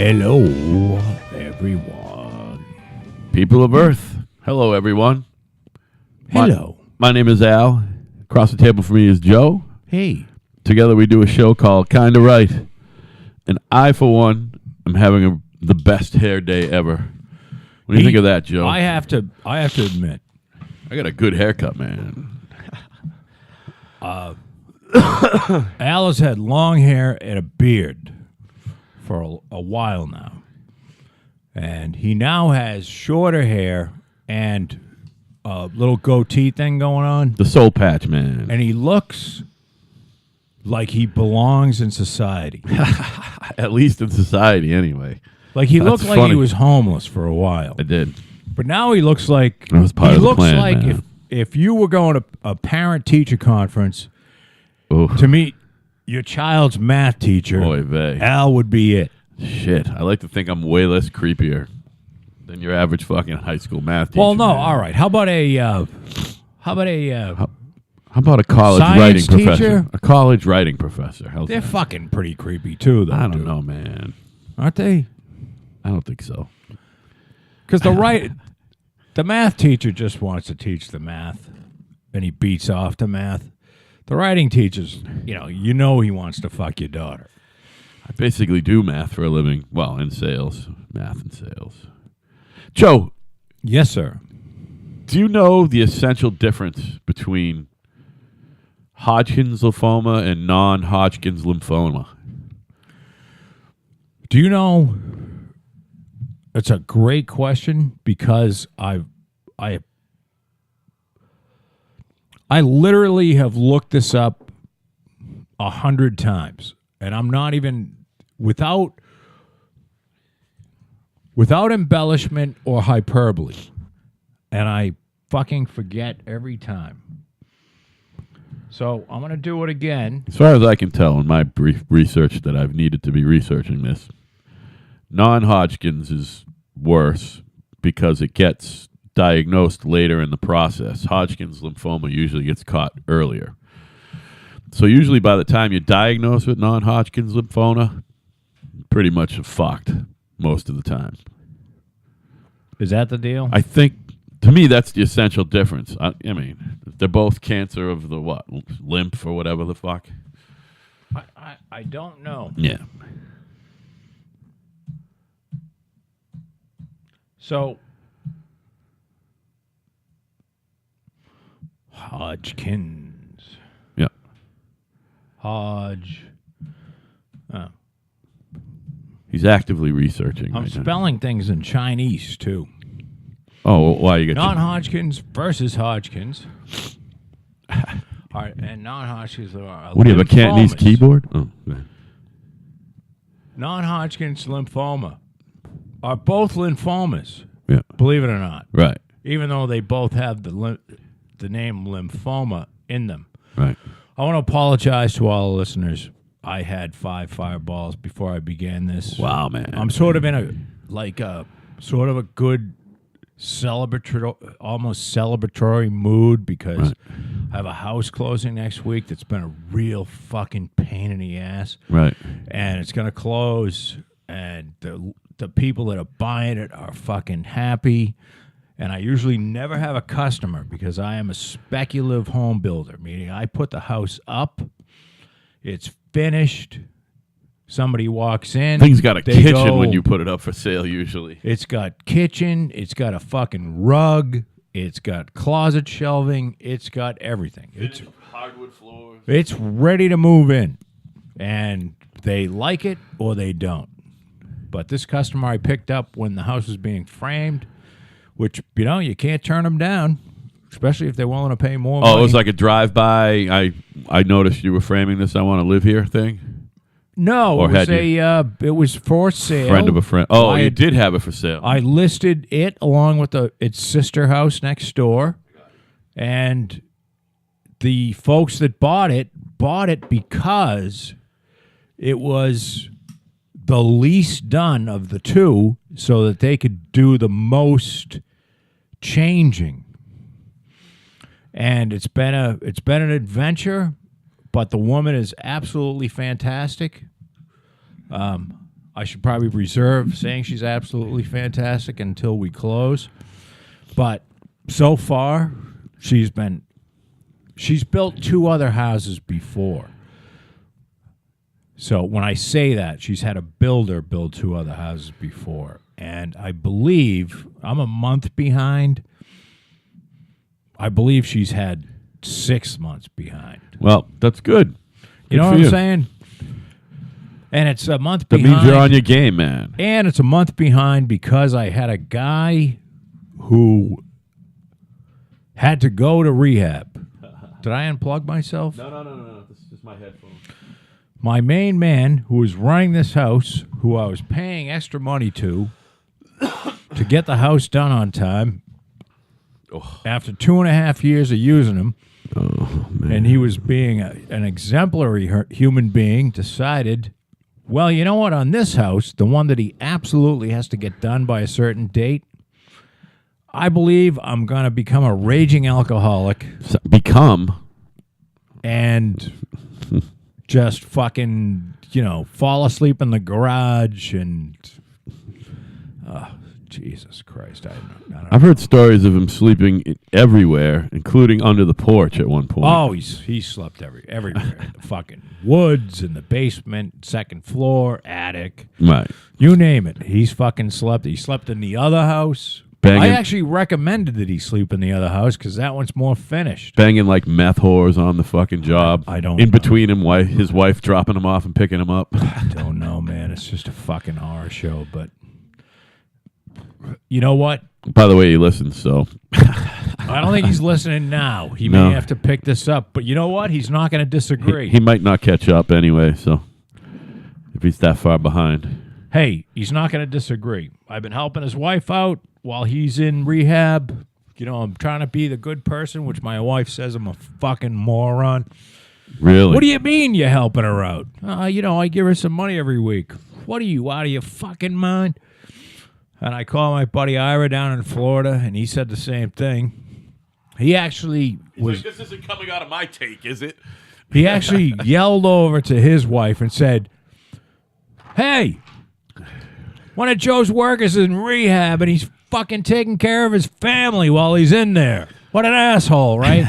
Hello, everyone. People of Earth. Hello, everyone. Hello. My name is Al. Across the table from me is Joe. Hey. Together we do a show called Kinda Right. And I, for one, am having the best hair day ever. What do you think of that, Joe? I have to admit, I got a good haircut, man. Al has had long hair and a beard for a while now. And he now has shorter hair and a little goatee thing going on. The soul patch, man. And he looks like he belongs in society. At least in society, anyway. Like he looked That's like he funny. was homeless for a while. I did. But now he looks like That was part he of the looks plan, like man. if you were going to a parent-teacher conference Oh, to meet your child's math teacher, boy, vey. Al would be it. Shit. I like to think I'm way less creepier than your average fucking high school math teacher. Well, no, man. all right. How about a How about a college Science writing teacher? professor? A college writing professor. How's they're that? fucking pretty creepy too, though. I don't dude. know, man. Aren't they? I don't think so. Because the math teacher just wants to teach the math, and he beats off the math. The writing teacher's, you know he wants to fuck your daughter. I basically do math for a living. Well, in sales. Math and sales. Joe, Yes, sir. do you know the essential difference between Hodgkin's lymphoma and non-Hodgkin's lymphoma? Do you know? It's a great question because I literally have looked this up 100 times, and I'm not even without embellishment or hyperbole, and I fucking forget every time. So I'm gonna do it again. As far as I can tell in my brief research that I've needed to be researching this, non-Hodgkin's is worse because it gets diagnosed later in the process. Hodgkin's lymphoma usually gets caught earlier. So usually by the time you're diagnosed with non-Hodgkin's lymphoma, pretty much fucked most of the time. Is that the deal? I think, to me, that's the essential difference. I mean, they're both cancer of the what? Lymph or whatever the fuck? I don't know. Yeah. So, Hodgkin's. Yeah. Hodge. Oh. He's actively researching I'm right now. spelling things in Chinese, too. Oh, why you get Non-Hodgkin's versus Hodgkin's. All right, and non-Hodgkin's are What do you have, a Cantonese lymphomas. keyboard? Oh, okay. Non-Hodgkin's lymphoma are both lymphomas, Yeah. believe it or not, Right. even though they both have the name lymphoma in them. Right. I want to apologize to all the listeners. I had 5 fireballs before I began this. Wow, man. I'm sort of in a good almost celebratory mood because Right. I have a house closing next week that's been a real fucking pain in the ass, Right. and it's gonna close, and the people that are buying it are fucking happy. And I usually never have a customer because I am a speculative home builder, meaning I put the house up, it's finished, somebody walks in. Things got a they kitchen go, when you put it up for sale usually. It's got kitchen, it's got a fucking rug, it's got closet shelving, it's got everything. It's hardwood floors. It's ready to move in, and they like it or they don't. But this customer I picked up when the house was being framed, which, you can't turn them down, especially if they're willing to pay more money. Oh, it was like a drive-by. I noticed you were framing this. I want to live here thing. No, Or it was for sale. Friend of a friend. Oh, I you had- did have it for sale. I listed it along with its sister house next door, and the folks that bought it because it was the least done of the two, so that they could do the most changing. And it's been an adventure, but the woman is absolutely fantastic. I should probably reserve saying she's absolutely fantastic until we close. But so far, she's built 2 other houses before. So when I say that, she's had a builder build 2 other houses before. And I believe I'm a month behind. I believe she's had 6 months behind. Well, that's good. You know what I'm saying? And it's a month behind. That means you're on your game, man. And it's a month behind because I had a guy who had to go to rehab. Did I unplug myself? No. This is just my headphones. My main man who was running this house, who I was paying extra money to get the house done on time, after 2.5 years of using him, and he was being an exemplary human being, decided, well, you know what, on this house, the one that he absolutely has to get done by a certain date, I believe I'm going to become a raging alcoholic. And just fucking, fall asleep in the garage and... Jesus Christ. I don't know. I've heard stories of him sleeping everywhere, including under the porch at one point. Oh, he slept everywhere. The fucking woods, in the basement, second floor, attic. Right. You name it. He's fucking slept. He slept in the other house. I actually recommended that he sleep in the other house because that one's more finished. Banging like meth whores on the fucking job. I don't In know. between him, his wife dropping him off and picking him up. I don't know, man. It's just a fucking horror show, but... You know what? By the way, he listens, so... I don't think he's listening now. He may have to pick this up, but you know what? He's not going to disagree. He might not catch up anyway, so... If he's that far behind. Hey, he's not going to disagree. I've been helping his wife out while he's in rehab. I'm trying to be the good person, which my wife says I'm a fucking moron. Really? What do you mean you're helping her out? I give her some money every week. What are you, out of your fucking mind? And I called my buddy Ira down in Florida, and he said the same thing. He actually was... Like, this isn't coming out of my take, is it? He actually yelled over to his wife and said, hey, one of Joe's workers is in rehab, and he's fucking taking care of his family while he's in there. What an asshole, right?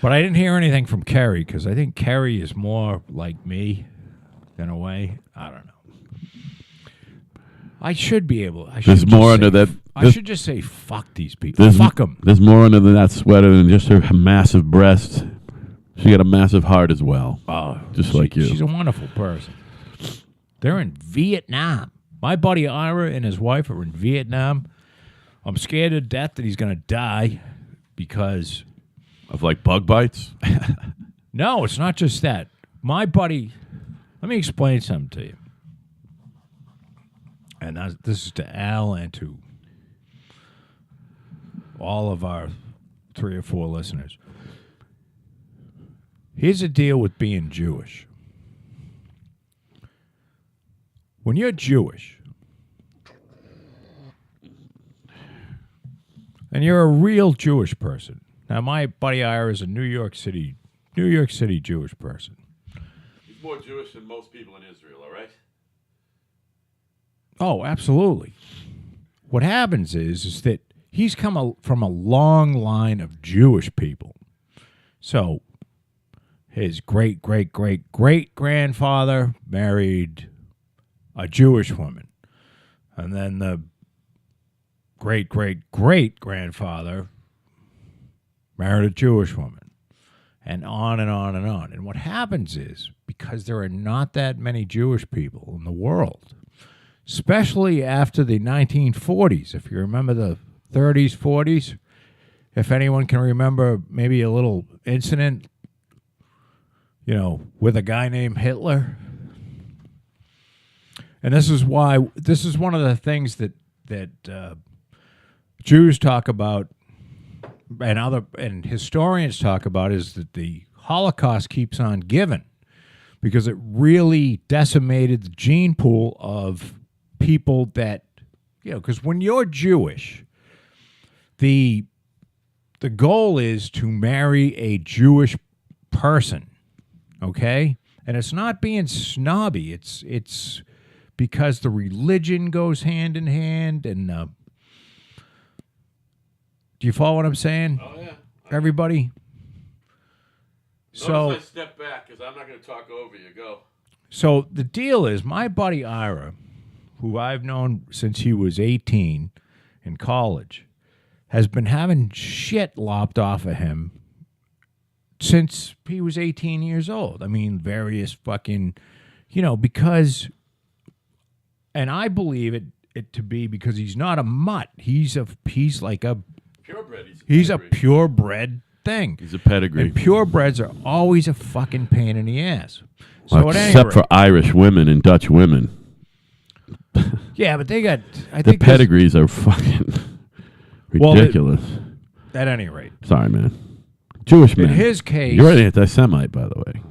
But I didn't hear anything from Kerry, because I think Kerry is more like me in a way. I don't know. I should be able. I should just say fuck these people. Fuck them. There's more under that sweater than just her massive breasts. She got a massive heart as well. Oh, just like you. She's a wonderful person. They're in Vietnam. My buddy Ira and his wife are in Vietnam. I'm scared to death that he's going to die because of like bug bites. No, it's not just that. My buddy. Let me explain something to you. And this is to Al and to all of our 3 or 4 listeners. Here's the deal with being Jewish. When you're Jewish, and you're a real Jewish person. Now, my buddy Ira is a New York City Jewish person. He's more Jewish than most people in Israel, all right? Oh, absolutely. What happens is that he's come from a long line of Jewish people. So his great-great-great-great-grandfather married a Jewish woman. And then the great-great-great-grandfather married a Jewish woman. And on and on and on. And what happens is, because there are not that many Jewish people in the world, especially after the 1940s. If you remember the 30s, 40s, if anyone can remember maybe a little incident, with a guy named Hitler. And this is one of the things that Jews talk about and historians talk about is that the Holocaust keeps on giving because it really decimated the gene pool of people that, because when you're Jewish, the goal is to marry a Jewish person, okay? And it's not being snobby. It's because the religion goes hand in hand. And do you follow what I'm saying? Oh, yeah. Everybody? So I step back because I'm not going to talk over you. Go. So the deal is, my buddy Ira, who I've known since he was 18 in college, has been having shit lopped off of him since he was 18 years old. I mean, various fucking, because, and I believe it to be because he's not a mutt. He's like a Purebred. He's a purebred thing. He's a pedigree. And purebreds are always a fucking pain in the ass. So except for Irish women and Dutch women. Yeah, but they got... The pedigrees are fucking ridiculous. At any rate. Sorry, man. Jewish men. In his case... You're an anti-Semite, by the way.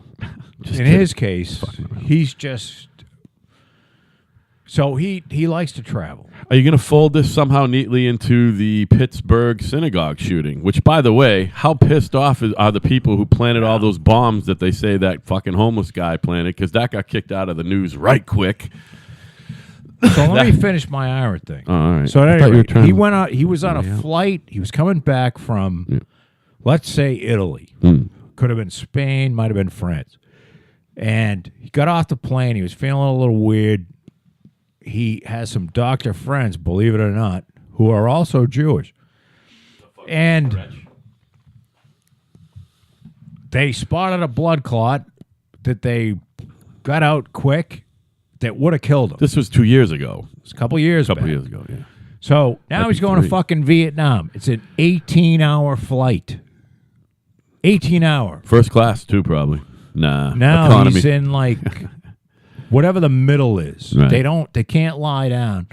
His case, he's just... So he likes to travel. Are you going to fold this somehow neatly into the Pittsburgh synagogue shooting? Which, by the way, how pissed off are the people who planted all those bombs that they say that fucking homeless guy planted? Because that got kicked out of the news right quick. So let me finish my Ira thing. Oh, all right. So at any rate, he went out. He was on a flight. He was coming back from, let's say, Italy. Could have been Spain. Might have been France. And he got off the plane. He was feeling a little weird. He has some doctor friends, believe it or not, who are also Jewish. And they spotted a blood clot that they got out quick that would have killed him. This was 2 years ago. It's a couple years back. Years ago, yeah. So now he's going to fucking Vietnam. It's an 18-hour flight. 18-hour. First class, too, probably. Nah. Now economy. He's in, like... whatever the middle is. Right. They can't lie down.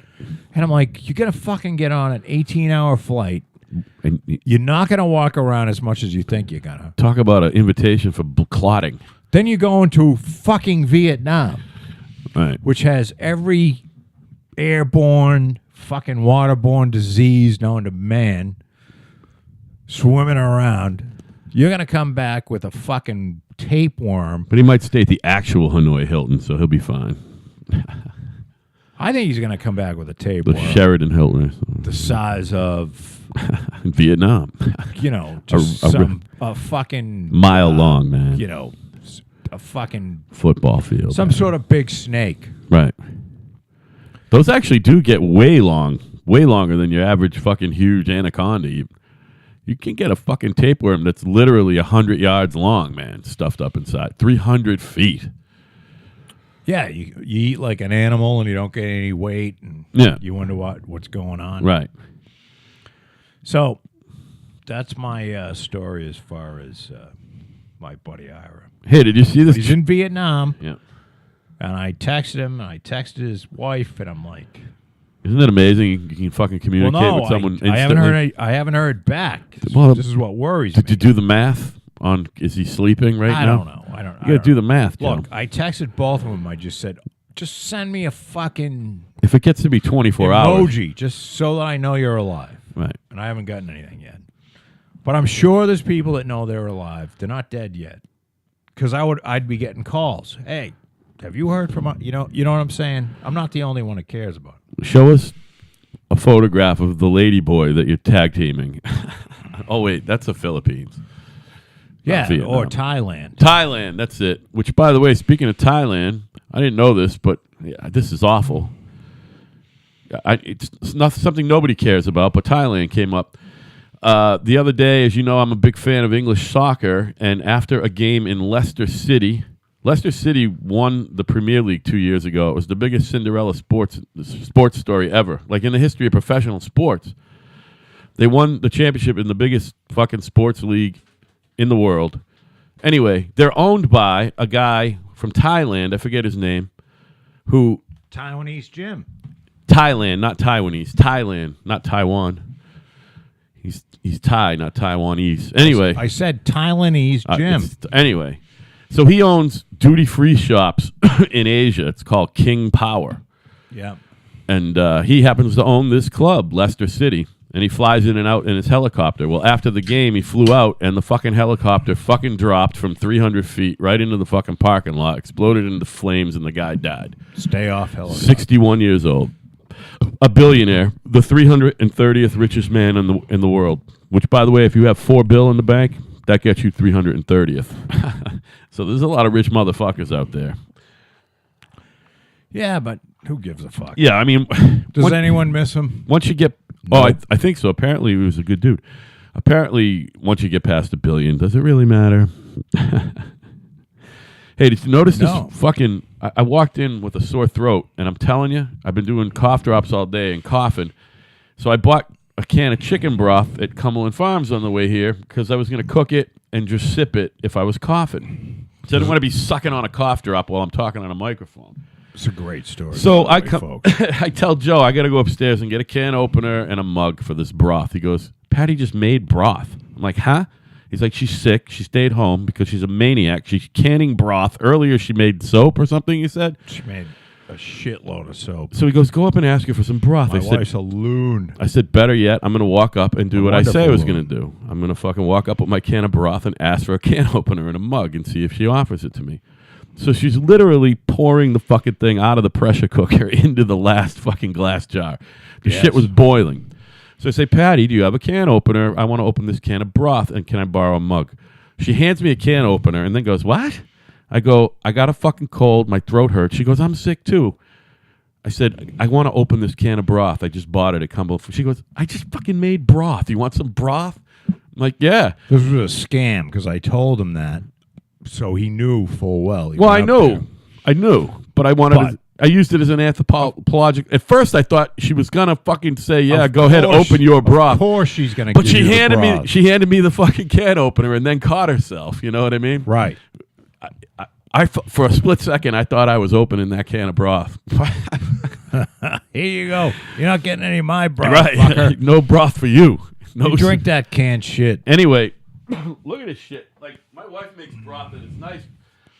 And I'm like, you're going to fucking get on an 18-hour flight. And You're not going to walk around as much as you think you're going to. talk about an invitation for clotting. Then you go into fucking Vietnam, Right. which has every airborne, fucking waterborne disease known to man swimming around. You're going to come back with a fucking tapeworm. But he might stay at the actual Hanoi Hilton, so he'll be fine. I think he's going to come back with a The tapeworm. Sheridan Hilton. The size of, In Vietnam. just a fucking... Mile long, man. A fucking... Football field. Some sort of big snake. Right. Those actually do get way longer than your average fucking huge anaconda. You can get a fucking tapeworm that's literally 100 yards long, man, stuffed up inside. 300 feet. Yeah, you eat like an animal and you don't get any weight, and you wonder what's going on. Right. So that's my story as far as my buddy Ira. Hey, did you see this? He's in Vietnam. Yeah. And I texted him, and I texted his wife, and I'm like... Isn't it amazing you can fucking communicate with someone instantly? I haven't heard back. Well, this is what worries Did me. you do the math on, is he sleeping right now? I don't know. You got to do the math, Joe. Look, I texted both of them. I just said, just send me a fucking If it gets to be 24 hours. emoji, just so that I know you're alive. Right. And I haven't gotten anything yet. But I'm sure there's people that know they're alive. They're not dead yet. Because I'd be getting calls. Hey, have you heard from... You know what I'm saying? I'm not the only one that cares about it. Show us a photograph of the lady boy that you're tag teaming. Oh, wait, that's the Philippines. Yeah, Vietnam. or Thailand. Thailand, that's it. Which, by the way, speaking of Thailand, I didn't know this, but this is awful. It's not something nobody cares about, but Thailand came up. The other day, as you know, I'm a big fan of English soccer, and after a game in Leicester City won the Premier League 2 years ago. It was the biggest Cinderella sports story ever, like in the history of professional sports. They won the championship in the biggest fucking sports league in the world. Anyway, they're owned by a guy from Thailand, I forget his name, who... Taiwanese Jim. Thailand, not Taiwanese. Thailand, not Taiwan. He's Thai, not Taiwanese. Anyway. I said Taiwanese Jim. Anyway. So he owns duty-free shops in Asia. It's called King Power. Yeah. And he happens to own this club, Leicester City. and he flies in and out in his helicopter. Well, after the game, he flew out, and the fucking helicopter fucking dropped from 300 feet right into the fucking parking lot, exploded into flames, and the guy died. Stay off helicopter. 61 years old. A billionaire, the 330th richest man in the world. Which, by the way, if you have $4 billion in the bank, that gets you 330th. So there's a lot of rich motherfuckers out there. Yeah, but who gives a fuck? Yeah, I mean... Does anyone miss him? Once you get... No. Oh, I think so. Apparently, he was a good dude. Apparently, once you get past $1 billion, does it really matter? Hey, did you notice this fucking... I walked in with a sore throat, and I'm telling you, I've been doing cough drops all day and coughing. So I bought a can of chicken broth at Cumberland Farms on the way here because I was going to cook it and just sip it if I was coughing. So I didn't want to be sucking on a cough drop while I'm talking on a microphone. It's a great story. So I tell Joe I got to go upstairs and get a can opener and a mug for this broth. He goes, Patty just made broth. I'm like, huh? He's like, she's sick. She stayed home because she's a maniac. She's canning broth. Earlier, she made soap or something, you said? She made a shitload of soap. So he goes, go up and ask her for some broth. My wife's a loon. I said, better yet, I'm going to walk up and do what I say I was going to do. I'm going to fucking walk up with my can of broth and ask for a can opener and a mug and see if she offers it to me. So she's literally pouring the fucking thing out of the pressure cooker into the last fucking glass jar. The shit was boiling. So I say, Patty, do you have a can opener? I want to open this can of broth, and can I borrow a mug? She hands me a can opener and then goes, what? I go, I got a fucking cold. My throat hurts. She goes, I'm sick too. I said, I want to open this can of broth. I just bought it at Cumberland. She goes, I just fucking made broth. You want some broth? I'm like, yeah. This was a scam because I told him that. So he knew full well. Well, I knew, but I used it as an anthropological. At first, I thought she was gonna fucking say, "Yeah, go ahead, open your broth." Of course, she's gonna. But she handed me the fucking can opener and then caught herself. You know what I mean? Right. I for a split second, I thought I was opening that can of broth. Here you go. You're not getting any of my broth, right? Fucker. No broth for you. No. You drink that canned shit. Anyway, look at this shit. Like my wife makes broth and it's nice.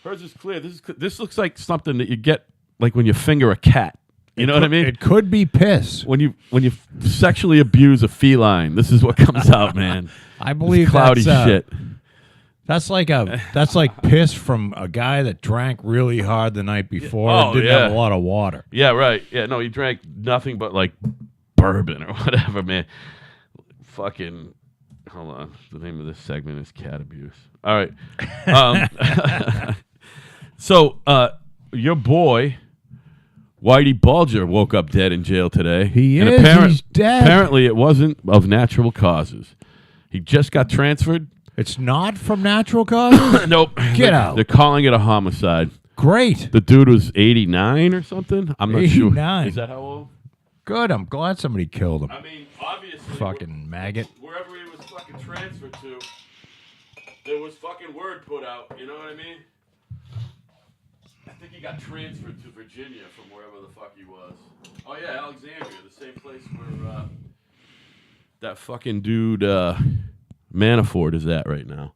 Hers is clear. This looks like something that you get like when you finger a cat. You know what I mean? It could be piss. When you sexually abuse a feline, this is what comes out, man. I believe it's cloudy shit. That's like piss from a guy that drank really hard the night before and didn't have a lot of water. Yeah, right. Yeah, no, he drank nothing but like bourbon or whatever, man. Fucking hold on. The name of this segment is cat abuse. All right. So, your boy, Whitey Bulger, woke up dead in jail today. He's dead. Apparently, it wasn't of natural causes. He just got transferred. It's not from natural causes? Nope. Get out. They're calling it a homicide. Great. The dude was 89 or something. I'm not sure. 89. Is that how old? Good. I'm glad somebody killed him. I mean, obviously. Fucking maggot. Wherever he was fucking transferred to, there was fucking word put out. You know what I mean? I think he got transferred to Virginia from wherever the fuck he was. Oh, yeah, Alexandria, the same place where that fucking dude Manafort is at right now.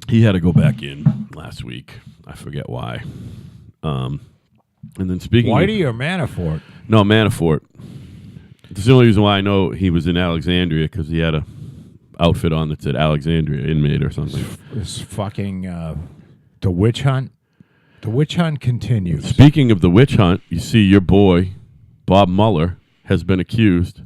He had to go back in last week. I forget why. And then speaking Whitey or Manafort? No, Manafort. It's the only reason why I know he was in Alexandria because he had a outfit on that said Alexandria inmate or something. This fucking the witch hunt. The witch hunt continues. Speaking of the witch hunt, you see your boy Bob Mueller has been accused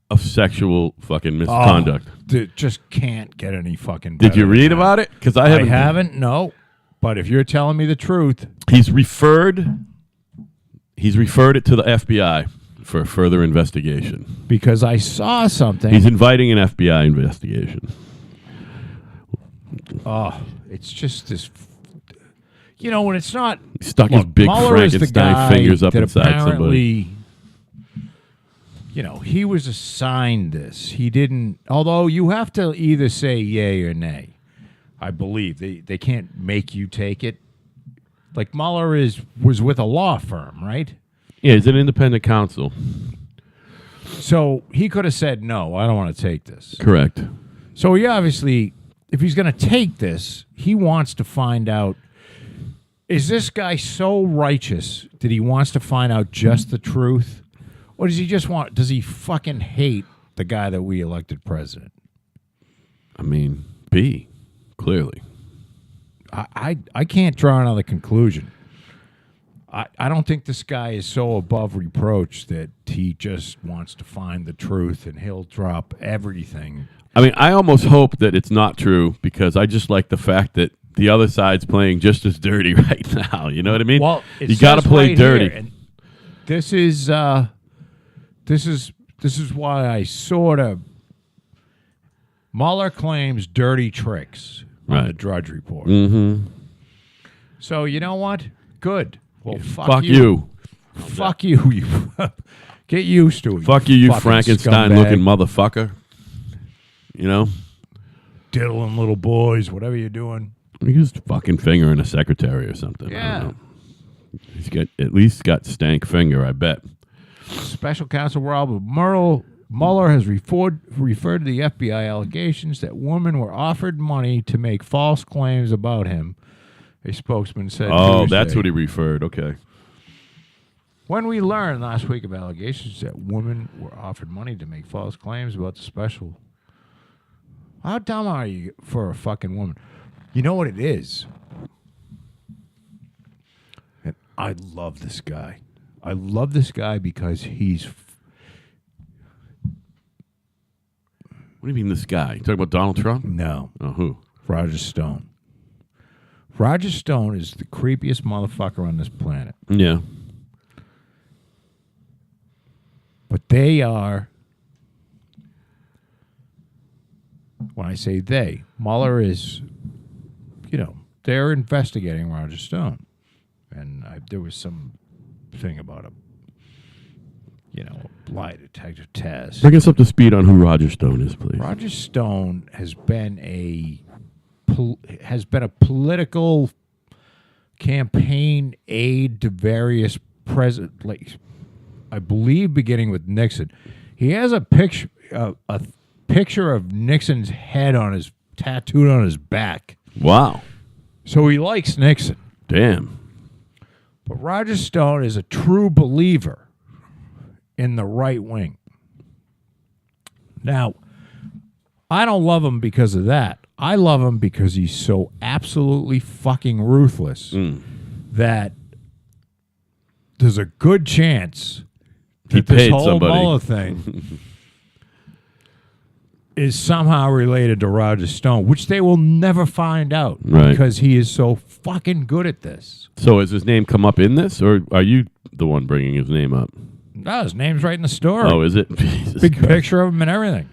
of sexual fucking misconduct. Just can't get any fucking better. Did you read about it? Because I haven't. No, but if you're telling me the truth, he's referred it to the FBI for further investigation. Because I saw something. He's inviting an FBI investigation. Oh, it's just this. You know, when it's not... He stuck his big Frankenstein fingers up inside somebody. You know, he was assigned this. He didn't... Although you have to either say yay or nay. I believe. They can't make you take it. Like Mueller was with a law firm, right? Yeah, he's an independent counsel. So he could have said, no, I don't want to take this. Correct. So he obviously, if he's going to take this, he wants to find out, is this guy so righteous that he wants to find out just the truth? Or does he just want? Does he fucking hate the guy that we elected president? I mean, B, clearly. I can't draw another conclusion. I don't think this guy is so above reproach that he just wants to find the truth and he'll drop everything. I mean, I almost hope that it's not true because I just like the fact that the other side's playing just as dirty right now. You know what I mean? Well, you got to play dirty. Here, and this is why I sort of Mueller claims dirty tricks on the Drudge Report. Mm-hmm. So you know what? Good. Well, fuck you. Fuck you. You get used to it. Fuck you Frankenstein-looking motherfucker. You know? Diddling little boys, whatever you're doing. He's fucking fingering a secretary or something. Yeah. I don't know. He's at least got stank finger, I bet. Special Counsel Robert Mueller has referred to the FBI allegations that women were offered money to make false claims about him. A spokesman said Tuesday. That's what he referred. Okay. When we learned last week of allegations that women were offered money to make false claims about the special. How dumb are you for a fucking woman? You know what it is? And I love this guy. I love this guy because he's... What do you mean this guy? You talking about Donald Trump? No. Oh, who? Roger Stone. Roger Stone is the creepiest motherfucker on this planet. Yeah. But they are... When I say they, Mueller is, they're investigating Roger Stone. And there was some thing about a lie detector test. Bring us up to speed on who Roger Stone is, please. Roger Stone has been a political campaign aide to various presidents, like, I believe beginning with Nixon. He has a picture of Nixon's head tattooed on his back. Wow. So he likes Nixon. Damn. But Roger Stone is a true believer in the right wing. Now, I don't love him because of that. I love him because he's so absolutely fucking ruthless that there's a good chance that this whole Mueller thing is somehow related to Roger Stone, which they will never find out because he is so fucking good at this. So has his name come up in this, or are you the one bringing his name up? No, his name's right in the story. Oh, is it? Jesus Big Christ. picture of him and everything.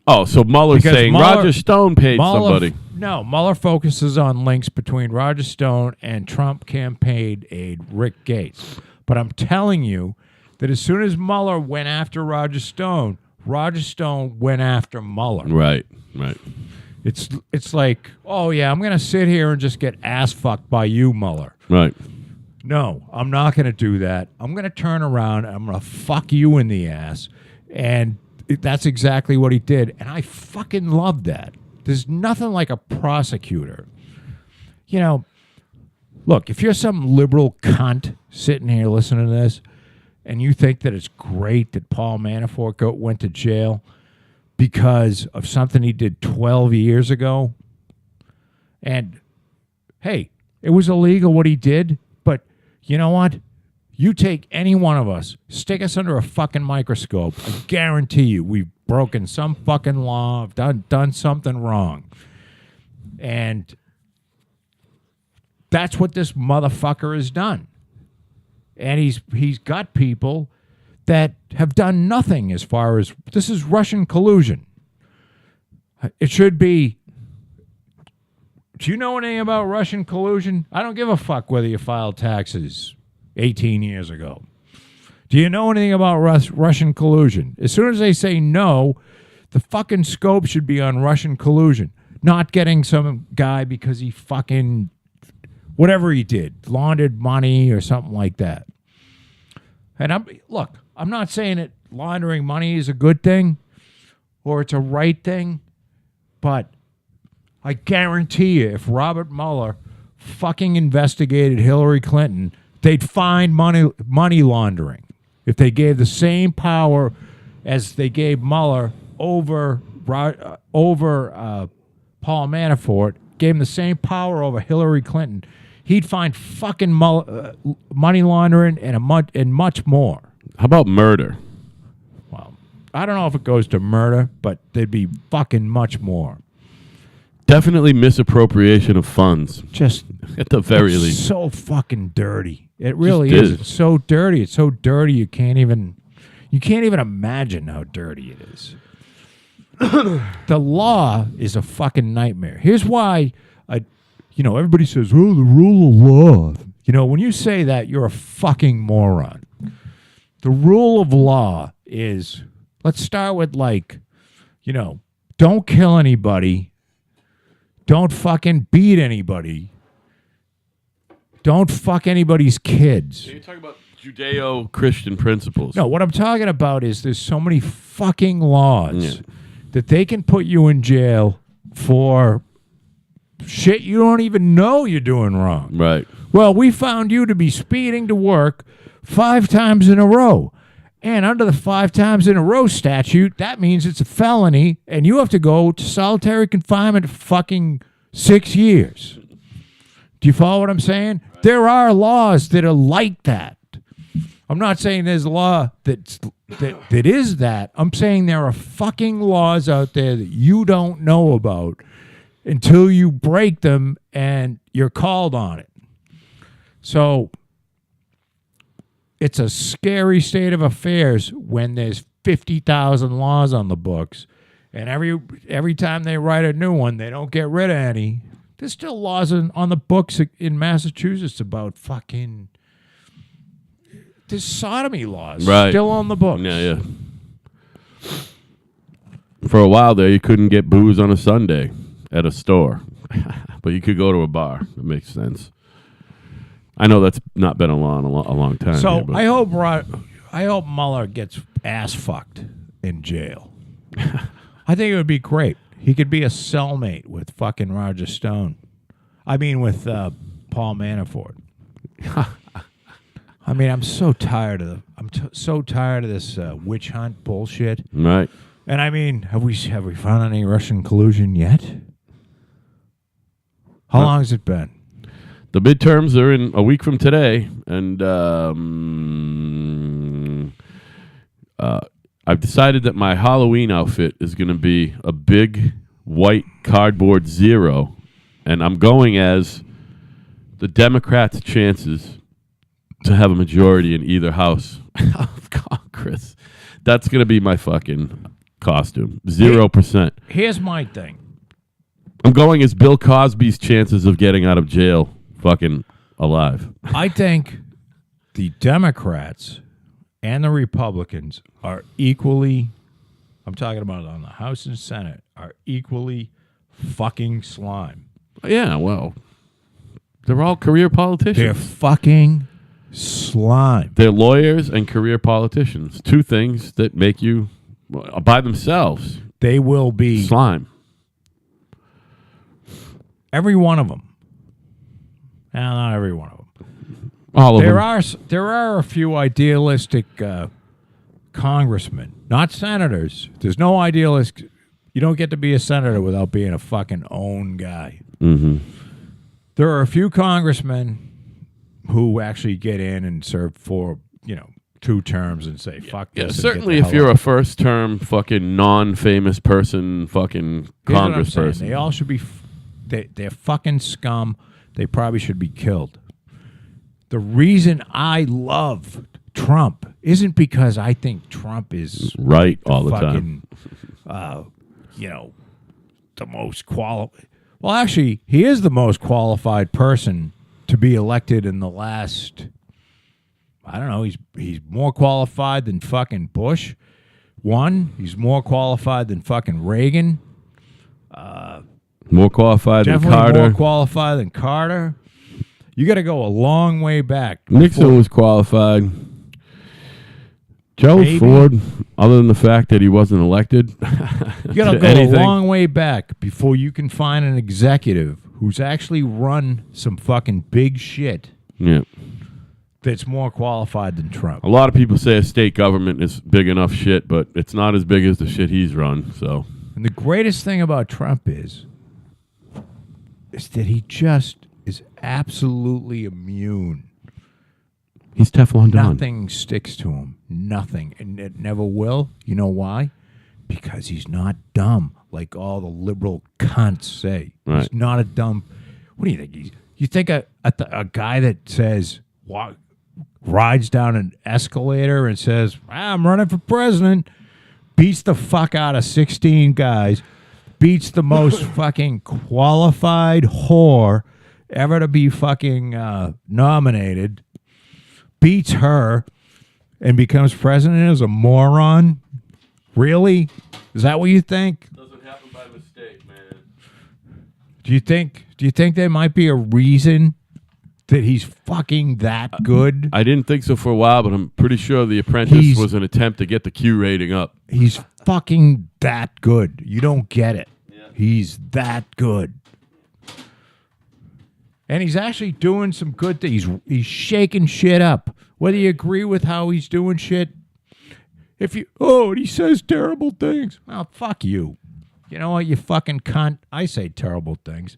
Oh, so Mueller's saying Roger Stone paid somebody. No, Mueller focuses on links between Roger Stone and Trump campaign aide Rick Gates. But I'm telling you that as soon as Mueller went after Roger Stone went after Mueller. Right. It's like, oh, yeah, I'm going to sit here and just get ass fucked by you, Mueller. Right. No, I'm not going to do that. I'm going to turn around and I'm going to fuck you in the ass. And that's exactly what he did. And I fucking love that. There's nothing like a prosecutor. Look, if you're some liberal cunt sitting here listening to this and you think that it's great that Paul Manafort went to jail because of something he did 12 years ago, and, hey, it was illegal what he did, but you know what? You take any one of us, stick us under a fucking microscope, I guarantee you we've broken some fucking law, done something wrong. And that's what this motherfucker has done. And he's got people that have done nothing as far as, this is Russian collusion. It should be, do you know anything about Russian collusion? I don't give a fuck whether you filed taxes 18 years ago. Do you know anything about Russian collusion? As soon as they say no, the fucking scope should be on Russian collusion, not getting some guy because he fucking, whatever he did, laundered money or something like that. And I'm not saying that laundering money is a good thing or it's a right thing, but I guarantee you if Robert Mueller fucking investigated Hillary Clinton, they'd find money laundering. If they gave the same power as they gave Mueller over Paul Manafort, gave him the same power over Hillary Clinton, he'd find fucking money laundering and much more. How about murder? Well, I don't know if it goes to murder, but there'd be fucking much more. Definitely misappropriation of funds. Just at the very least. So fucking dirty. It really Just is. It's so dirty. It's so dirty you can't even imagine how dirty it is. The law is a fucking nightmare. Here's why everybody says, "Oh, the rule of law." When you say that, you're a fucking moron. The rule of law is, let's start with don't kill anybody. Don't fucking beat anybody. Don't fuck anybody's kids. So you're talking about Judeo-Christian principles. No, what I'm talking about is there's so many fucking laws that they can put you in jail for shit you don't even know you're doing wrong. Right. Well, we found you to be speeding to work 5 times in a row. And under the 5 times in a row statute, that means it's a felony, and you have to go to solitary confinement for fucking 6 years. Do you follow what I'm saying? Right. There are laws that are like that. I'm not saying there's a law that is that. I'm saying there are fucking laws out there that you don't know about until you break them and you're called on it. So it's a scary state of affairs when there's 50,000 laws on the books, and every time they write a new one, they don't get rid of any. There's still laws on the books in Massachusetts about fucking... There's sodomy laws still on the books. Yeah. For a while there, you couldn't get booze on a Sunday at a store, but you could go to a bar. It makes sense. I know that's not been a long time. So here, I hope Mueller gets ass fucked in jail. I think it would be great. He could be a cellmate with fucking Roger Stone. I mean, with Paul Manafort. I mean, I'm so tired of so tired of this witch hunt bullshit. Right. And I mean, have we found any Russian collusion yet? How long has it been? The midterms are in a week from today, and I've decided that my Halloween outfit is going to be a big white cardboard zero, and I'm going as the Democrats' chances to have a majority in either house of Congress. That's going to be my fucking costume. 0%. Here's my thing. I'm going as Bill Cosby's chances of getting out of jail fucking alive. I think the Democrats and the Republicans are equally, I'm talking about on the House and Senate, are equally fucking slime. Yeah, well, they're all career politicians. They're fucking slime. They're lawyers and career politicians. Two things that make you, by themselves, they will be slime. Every one of them. Well, not every one of them. All of them. There are a few idealistic congressmen, not senators. There's no idealist. You don't get to be a senator without being a fucking own guy. Mm-hmm. There are a few congressmen who actually get in and serve for 2 terms and say fuck this. Yeah, certainly if you're a first-term fucking non-famous person, fucking congressperson, they all should be. They're fucking scum. They probably should be killed. The reason I love Trump isn't because I think Trump is right all the time. The most qualified. Well, actually, he is the most qualified person to be elected in the last. I don't know. He's more qualified than fucking Bush. He's more qualified than fucking Reagan. More qualified than Definitely Carter. more qualified than Carter. You got to go a long way back. Nixon was qualified. Gerald Ford, other than the fact that he wasn't elected. You got to go a long way back before you can find an executive who's actually run some fucking big shit. Yeah. that's more qualified than Trump. A lot of people say a state government is big enough shit, but it's not as big as the shit he's run. So, And the greatest thing about Trump is that he just is absolutely immune. he's Teflon Don. Nothing sticks to him. Nothing. And it never will. You know why? Because he's not dumb like all the liberal cunts say. Right. He's not a dumb... What do you think? You think a guy that says... rides down an escalator and says, I'm running for president, beats the fuck out of 16 guys, beats the most fucking qualified whore ever to be fucking nominated, beats her, and becomes president as a moron? Really? Is that what you think? Doesn't happen by mistake, man. Do you think there might be a reason that he's fucking that good? I didn't think so for a while, but I'm pretty sure The Apprentice was an attempt to get the Q rating up. He's fucking that good. You don't get it. Yeah. He's that good. And he's actually doing some good things. He's shaking shit up. Whether you agree with how he's doing shit, and he says terrible things. Well, fuck you. You know what, you fucking cunt? I say terrible things.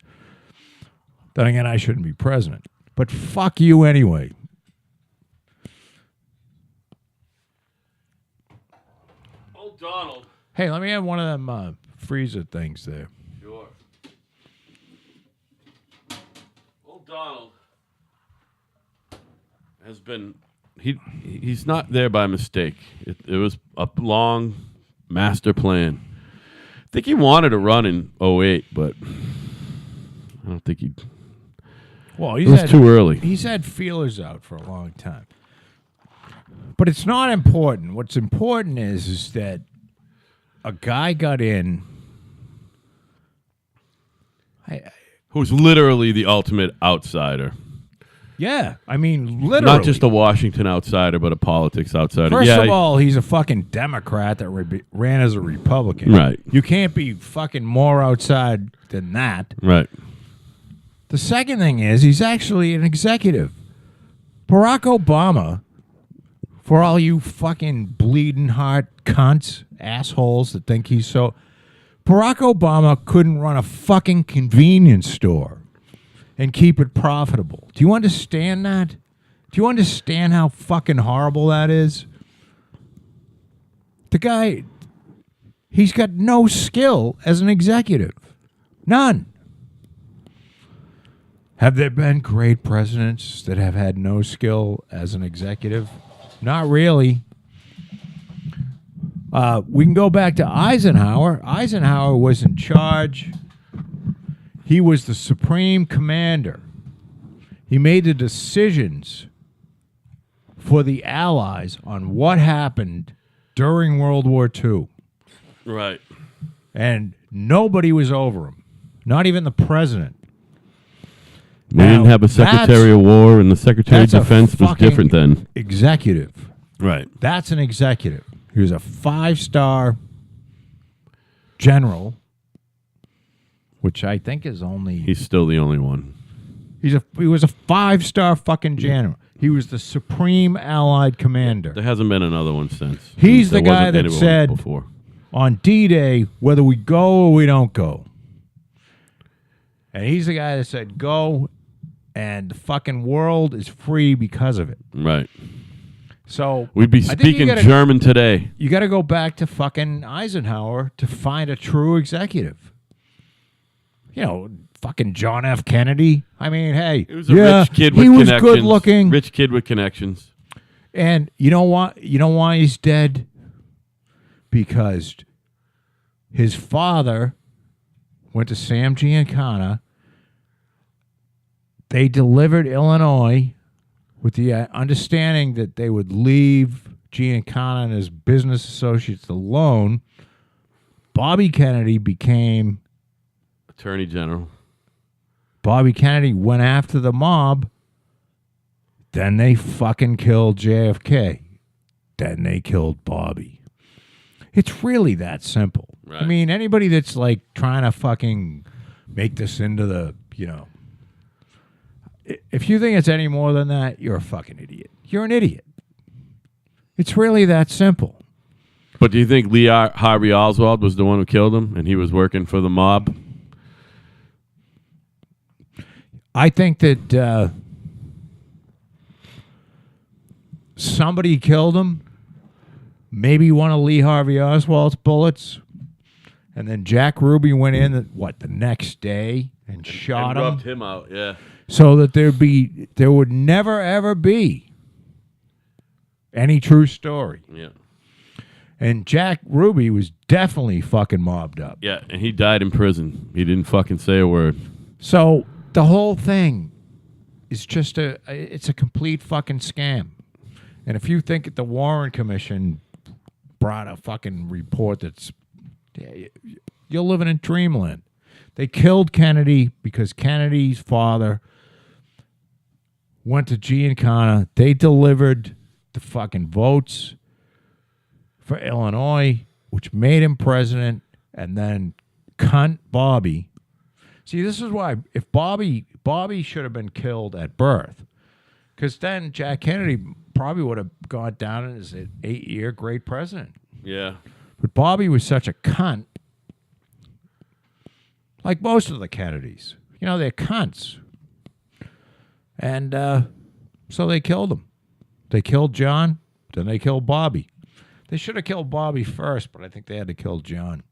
Then again, I shouldn't be president. But fuck you anyway. Old Donald. Hey, let me have one of them freezer things there. Sure. Old Donald has been... He's not there by mistake. It was a long master plan. I think he wanted to run in 2008, but I don't think he... Well, it was too early. He's had feelers out for a long time. But it's not important. What's important is that a guy got in... Who's literally the ultimate outsider. Yeah, I mean, literally. Not just a Washington outsider, but a politics outsider. First of all, he's a fucking Democrat that ran as a Republican. Right. You can't be fucking more outside than that. Right. The second thing is he's actually an executive. Barack Obama, for all you fucking bleeding heart cunts, assholes that think he's so... Barack Obama couldn't run a fucking convenience store and keep it profitable. Do you understand that? Do you understand how fucking horrible that is? The guy, he's got no skill as an executive. None. Have there been great presidents that have had no skill as an executive? Not really. We can go back to Eisenhower. Eisenhower was in charge. He was the supreme commander. He made the decisions for the Allies on what happened during World War II. Right. And nobody was over him, not even the president. We didn't have a Secretary of War, and the Secretary of Defense was different then. Executive. Right. That's an executive. He was a 5-star general, which I think is only... He's still the only one. He was a 5-star fucking general. He was the supreme Allied commander. There hasn't been another one since. He's the guy that said before. On D-Day, whether we go or we don't go. And he's the guy that said go, and the fucking world is free because of it. Right. So we'd be speaking German today. You got to go back to fucking Eisenhower to find a true executive. You know, fucking John F. Kennedy. I mean, hey, he was a rich kid with connections. He was good looking, rich kid with connections. And you know what? You know why he's dead? Because his father went to Sam Giancana. They delivered Illinois with the understanding that they would leave Giancana and his business associates alone. Bobby Kennedy became Attorney General. Bobby Kennedy went after the mob. Then they fucking killed JFK. Then they killed Bobby. It's really that simple. Right. I mean, anybody that's like trying to fucking make this into the, you know, if you think it's any more than that, you're a fucking idiot. You're an idiot. It's really that simple. But do you think Lee Harvey Oswald was the one who killed him, and he was working for the mob? I think that somebody killed him. Maybe one of Lee Harvey Oswald's bullets, and then Jack Ruby went in. The next day and shot him. Rubbed him out. Yeah. So that there would never ever be any true story. Yeah. And Jack Ruby was definitely fucking mobbed up. Yeah, and he died in prison. He didn't fucking say a word. So the whole thing is just it's a complete fucking scam. And if you think that the Warren Commission brought a fucking report that's, you're living in dreamland. They killed Kennedy because Kennedy's father went to Giancana. They delivered the fucking votes for Illinois, which made him president, and then cunt Bobby. See, this is why if Bobby should have been killed at birth, because then Jack Kennedy probably would have gone down as an 8-year great president. Yeah. But Bobby was such a cunt, like most of the Kennedys. You know, they're cunts. And so they killed him. They killed John, then they killed Bobby. They should have killed Bobby first, but I think they had to kill John.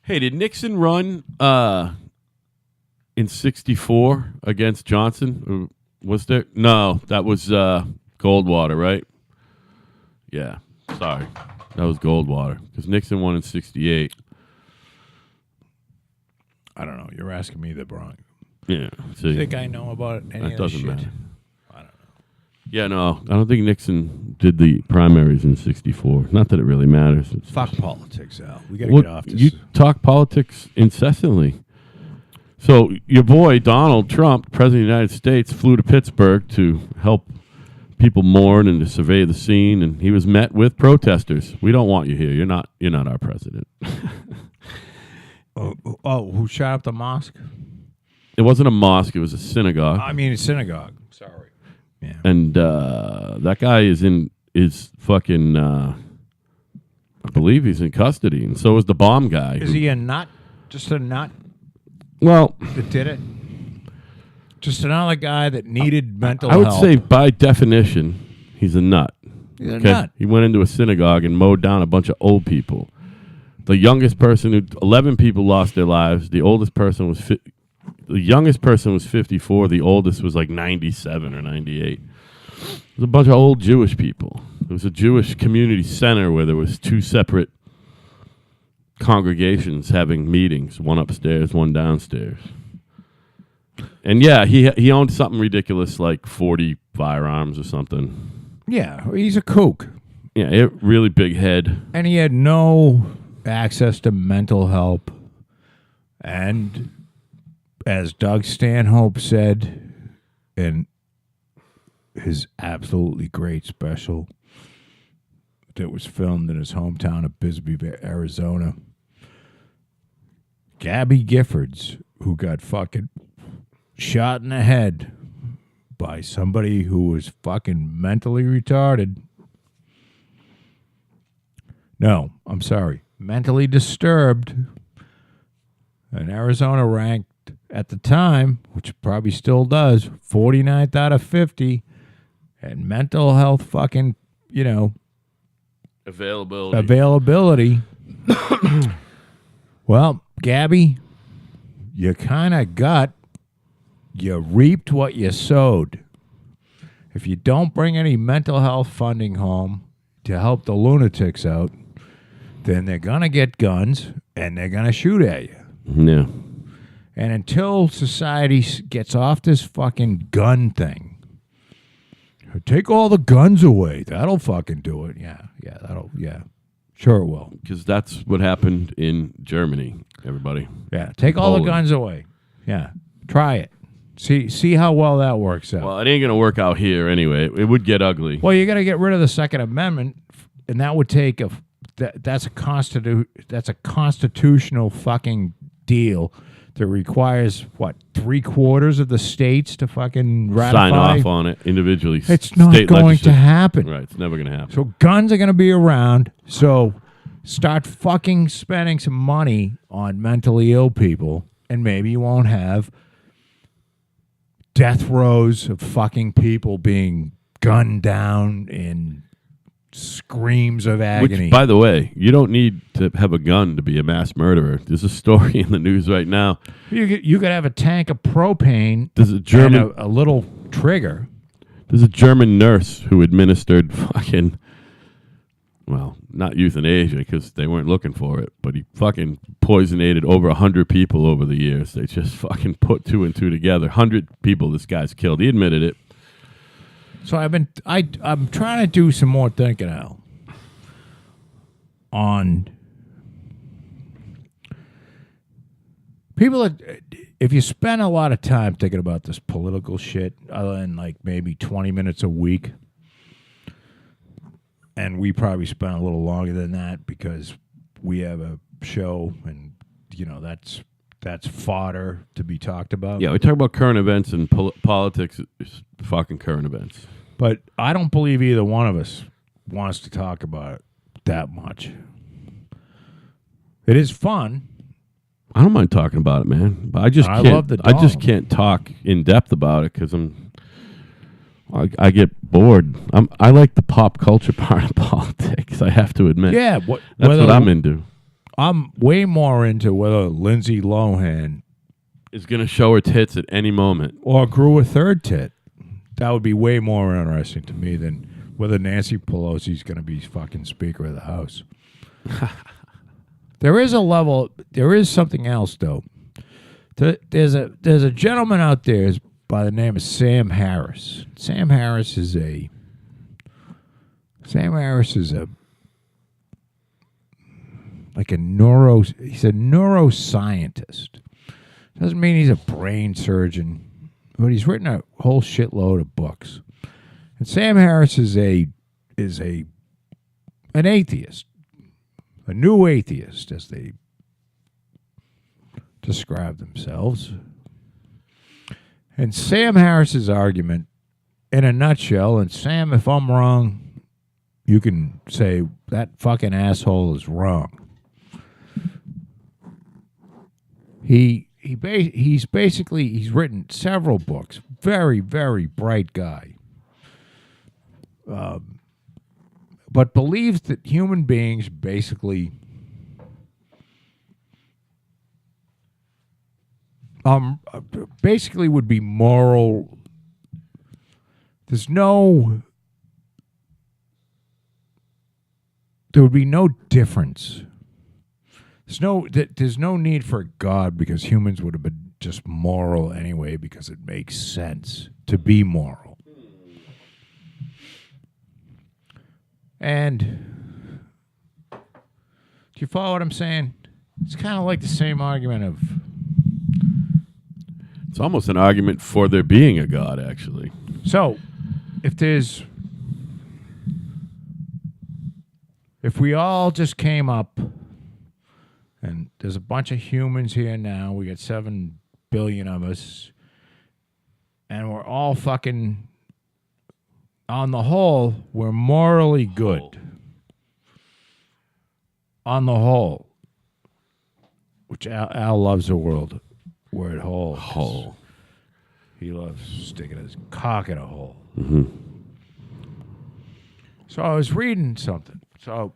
Hey, did Nixon run in 64 against Johnson? Was there? No, that was Goldwater, right? Yeah, sorry. That was Goldwater because Nixon won in 68. I don't know. You're asking me the wrong. Yeah. You think I know about any that of doesn't this shit? matter. I don't know. Yeah, no, I don't think Nixon did the primaries in 64. Not that it really matters. Fuck politics, Al. We got to get off this. You talk politics incessantly. So your boy, Donald Trump, President of the United States, flew to Pittsburgh to help people mourn and to survey the scene, and he was met with protesters. We don't want you here. You're not our president. Who shot up the mosque? It wasn't a mosque. It was a synagogue. I mean, a synagogue. Sorry. Yeah. And that guy is fucking, I believe he's in custody, and so is the bomb guy. Is he a nut? Just a nut Well, that did it? Just another guy that needed mental I would help. say by definition, he's a nut. He's a nut. He went into a synagogue and mowed down a bunch of old people. The youngest person, 11 people lost their lives. The oldest person was, the youngest person was 54. The oldest was like 97 or 98. It was a bunch of old Jewish people. It was a Jewish community center where there was two separate congregations having meetings, one upstairs, one downstairs. And yeah, he owned something ridiculous like 40 firearms or something. Yeah, he's a kook. Yeah, he had a really big head. And he had no access to mental help. And as Doug Stanhope said in his absolutely great special that was filmed in his hometown of Bisbee, Arizona, Gabby Giffords, who got fucking shot in the head by somebody who was fucking mentally retarded. No, I'm sorry. Mentally disturbed. And Arizona ranked at the time, which probably still does, 49th out of 50. And mental health fucking, availability. Well, Gabby, you kind of you reaped what you sowed. If you don't bring any mental health funding home to help the lunatics out, then they're going to get guns and they're going to shoot at you. Yeah. And until society gets off this fucking gun thing, take all the guns away. That'll fucking do it. Yeah. Sure it will. Because that's what happened in Germany, everybody. Yeah, take all the guns away. Yeah, try it. See how well that works out. Well, it ain't going to work out here anyway. It would get ugly. Well, you got to get rid of the Second Amendment, and that would take that's a constitutional fucking deal that requires, what, 3/4 of the states to fucking ratify? Sign off on it individually. It's not going to happen. Right, it's never going to happen. So guns are going to be around. So start fucking spending some money on mentally ill people, and maybe you won't have death rows of fucking people being gunned down in screams of agony. Which, by the way, you don't need to have a gun to be a mass murderer. There's a story in the news right now. You could have a tank of propane There's a German, and a little trigger. There's a German nurse who administered fucking, well, not euthanasia because they weren't looking for it, but he fucking poisonated over 100 people over the years. They just fucking put 2 and 2 together. 100 people this guy's killed. He admitted it. So I'm trying to do some more thinking, Al, on people that, if you spend a lot of time thinking about this political shit, other than like maybe 20 minutes a week, and we probably spend a little longer than that because we have a show and, you know, that's fodder to be talked about. Yeah, we talk about current events, and politics is fucking current events. But I don't believe either one of us wants to talk about it that much. It is fun. I don't mind talking about it, man. But I just can't. Love the dog. I just can't talk in depth about it because I get bored. I like the pop culture part of politics. I have to admit. Yeah, that's what I'm into. I'm way more into whether Lindsay Lohan is going to show her tits at any moment or grew a third tit. That would be way more interesting to me than whether Nancy Pelosi's going to be fucking Speaker of the House. There is a level. There is something else, though. There's a gentleman out there by the name of Sam Harris. Sam Harris is a like a he's a neuroscientist. Doesn't mean he's a brain surgeon, but he's written a whole shitload of books. And Sam Harris is an atheist, a new atheist, as they describe themselves. And Sam Harris's argument, in a nutshell, and Sam, if I'm wrong, you can say that fucking asshole is wrong. He's written several books. Very, very bright guy. But believes that human beings basically would be moral. There would be no difference. There's no need for God because humans would have been just moral anyway because it makes sense to be moral. And do you follow what I'm saying? It's kind of like the same argument of... It's almost an argument for there being a God, actually. So, if we all just came up, and there's a bunch of humans here now, we got 7 billion of us, and we're all fucking, on the whole, we're morally good. On the whole. Which Al loves the word whole. Whole. He loves sticking his cock in a hole. Mm-hmm. So I was reading something. So,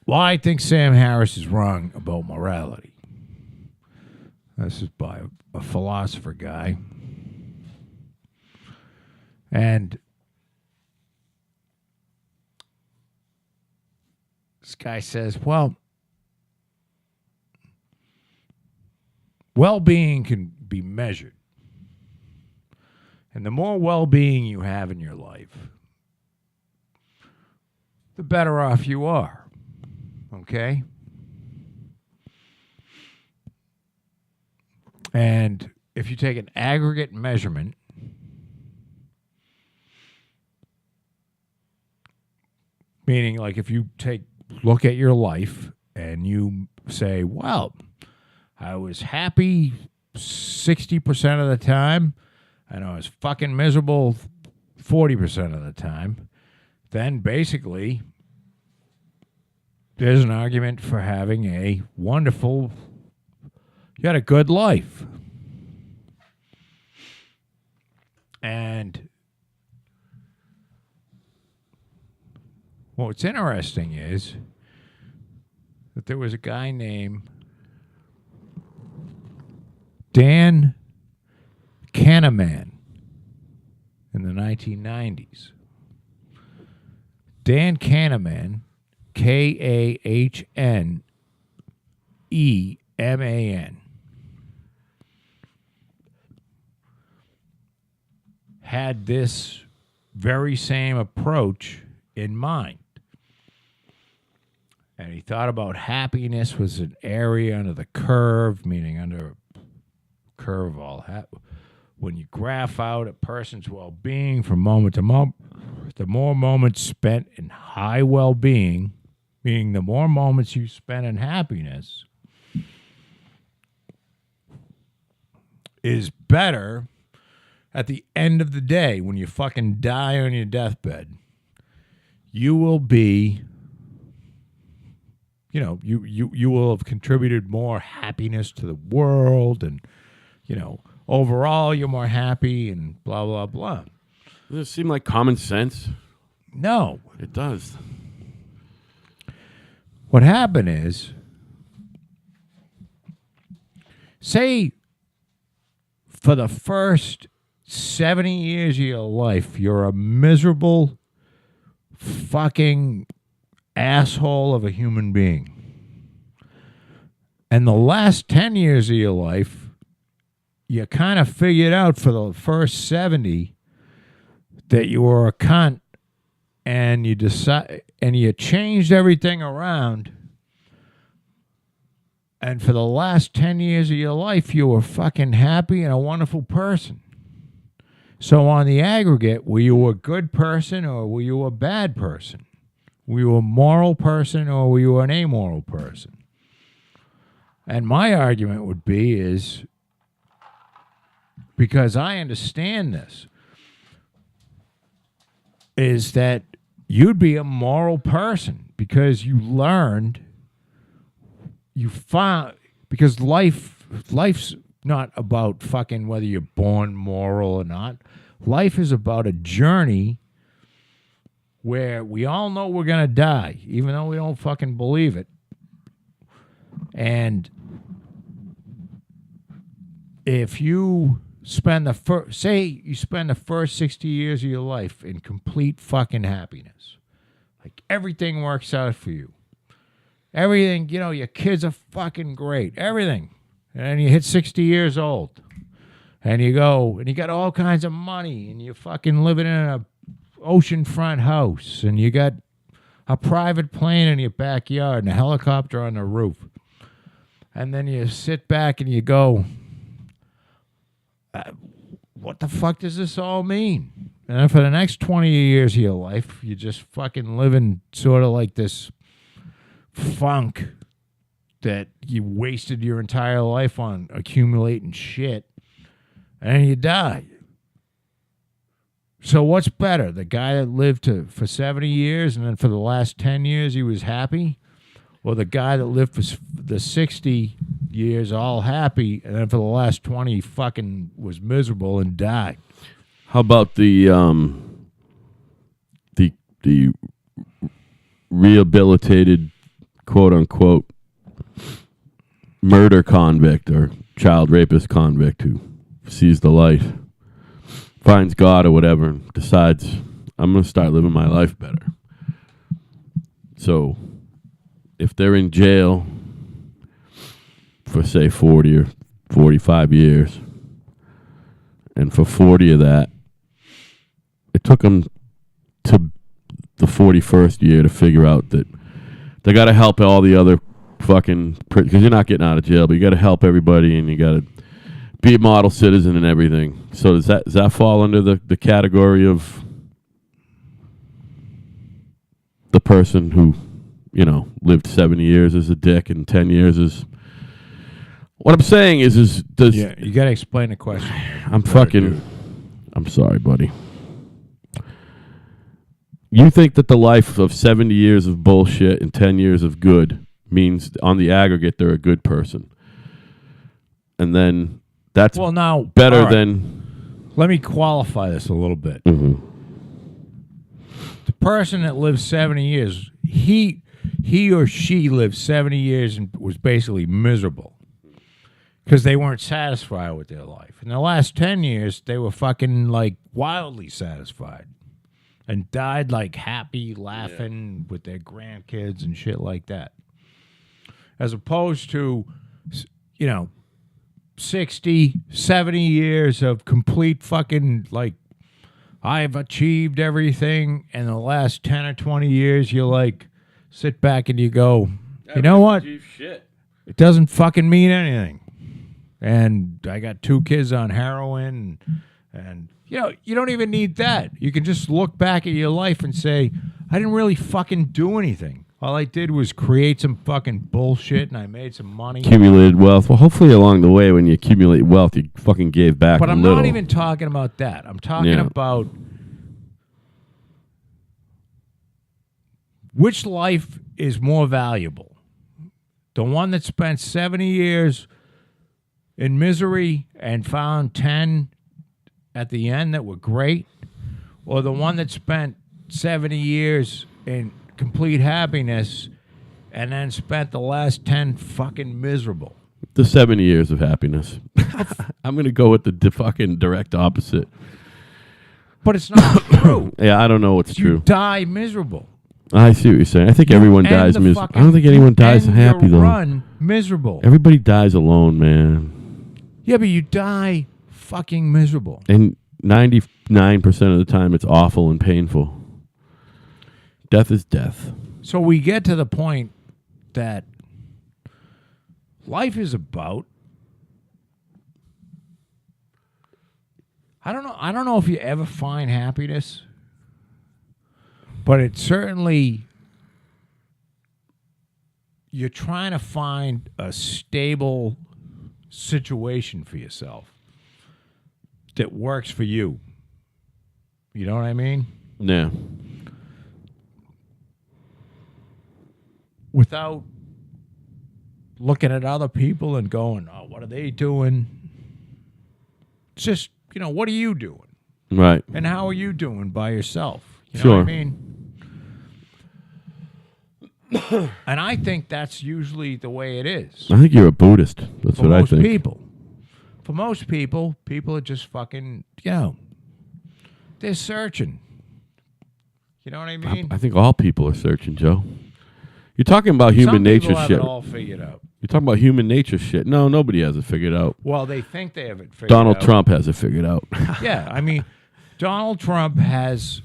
why I think Sam Harris is wrong about morality. This is by a philosopher guy. And this guy says, well-being can be measured. And the more well-being you have in your life, the better off you are. Okay? And if you take an aggregate measurement, meaning like if you look at your life and you say, well, I was happy 60% of the time, and I was fucking miserable 40% of the time, then basically there's an argument for having a wonderful, you had a good life. And what's interesting is that there was a guy named Dan Kahneman in the 1990s. Dan Kahneman, Kahneeman, had this very same approach in mind. And he thought about happiness was an area under the curve, meaning under a curve of all when you graph out a person's well-being from moment to moment, the more moments spent in high well-being, meaning the more moments you spend in happiness, is better at the end of the day when you fucking die on your deathbed. You will be, you will have contributed more happiness to the world, and, overall you're more happy and blah, blah, blah. Does it seem like common sense? No. It does. What happened is, say for the first 70 years of your life, you're a miserable fucking asshole of a human being. And the last 10 years of your life, you kind of figured out for the first 70 that you were a cunt, and you changed everything around. And for the last 10 years of your life, you were fucking happy and a wonderful person. So on the aggregate, were you a good person or were you a bad person? Were you a moral person or were you an amoral person? And my argument would be is, because I understand this, is that you'd be a moral person because you learned, because life's not about fucking whether you're born moral or not. Life is about a journey where we all know we're going to die, even though we don't fucking believe it. And if you spend the first 60 years of your life in complete fucking happiness, like everything works out for you. Everything, your kids are fucking great. Everything. And then you hit 60 years old. And you go, and you got all kinds of money, and you're fucking living in a oceanfront house, and you got a private plane in your backyard and a helicopter on the roof. And then you sit back and you go, what the fuck does this all mean? And then for the next 20 years of your life, you're just fucking living sort of like this funk that you wasted your entire life on accumulating shit, and you die. So what's better, the guy that lived for 70 years and then for the last 10 years he was happy, or the guy that lived for the 60 years all happy and then for the last 20 he fucking was miserable and died? How about the rehabilitated, quote unquote, murder convict or child rapist convict who sees the light, finds God or whatever, and decides, I'm going to start living my life better. So if they're in jail for, say, 40 or 45 years, and for 40 of that, it took them to the 41st year to figure out that they got to help all the other fucking, because you're not getting out of jail, but you got to help everybody, and you got to be a model citizen and everything. So does that fall under the category of the person who, lived 70 years as a dick and 10 years as What I'm saying is does Yeah, you got to explain the question. I'm sorry, buddy. You think that the life of 70 years of bullshit and 10 years of good means on the aggregate they're a good person. And then that's now better all right. than... Let me qualify this a little bit. Mm-hmm. The person that lives 70 years, he or she lived 70 years and was basically miserable because they weren't satisfied with their life. In the last 10 years, they were fucking like wildly satisfied and died like happy, laughing with their grandkids and shit like that. As opposed to, 60, 70 years of complete fucking like, I've achieved everything, and the last 10 or 20 years, you like sit back and you go, you know what? Shit. It doesn't fucking mean anything. And I got 2 kids on heroin, and you don't even need that. You can just look back at your life and say, I didn't really fucking do anything. All I did was create some fucking bullshit, and I made some money. Accumulated wealth. Well, hopefully along the way when you accumulate wealth, you fucking gave back But a I'm little. not even talking about that. I'm talking about which life is more valuable. The one that spent 70 years in misery and found 10 at the end that were great, or the one that spent 70 years in complete happiness and then spent the last 10 fucking miserable. The 70 years of happiness. I'm going to go with the fucking direct opposite. But it's not true. Yeah, I don't know what's You true. die miserable. I see what you're saying. I think everyone dies miserable. I don't think anyone dies happy, though. Run miserable. Everybody dies alone, man. Yeah, but you die fucking miserable. And 99% of the time, it's awful and painful. Death is death. So we get to the point that life is about. I don't know if you ever find happiness, but it's certainly you're trying to find a stable situation for yourself that works for you. You know what I mean? Yeah. Without looking at other people and going, oh, what are they doing? It's just, what are you doing? Right. And how are you doing by yourself? You know Sure. what I mean? And I think that's usually the way it is. I think you're a Buddhist. That's For what I most think. people. For most people are just fucking, they're searching. You know what I mean? I think all people are searching, Joe. You're talking about human Some nature people have shit. it all figured out. You're talking about human nature shit. No, nobody has it figured out. Well, they think they have it figured out. Donald Trump has it figured out. Yeah, I mean, Donald Trump has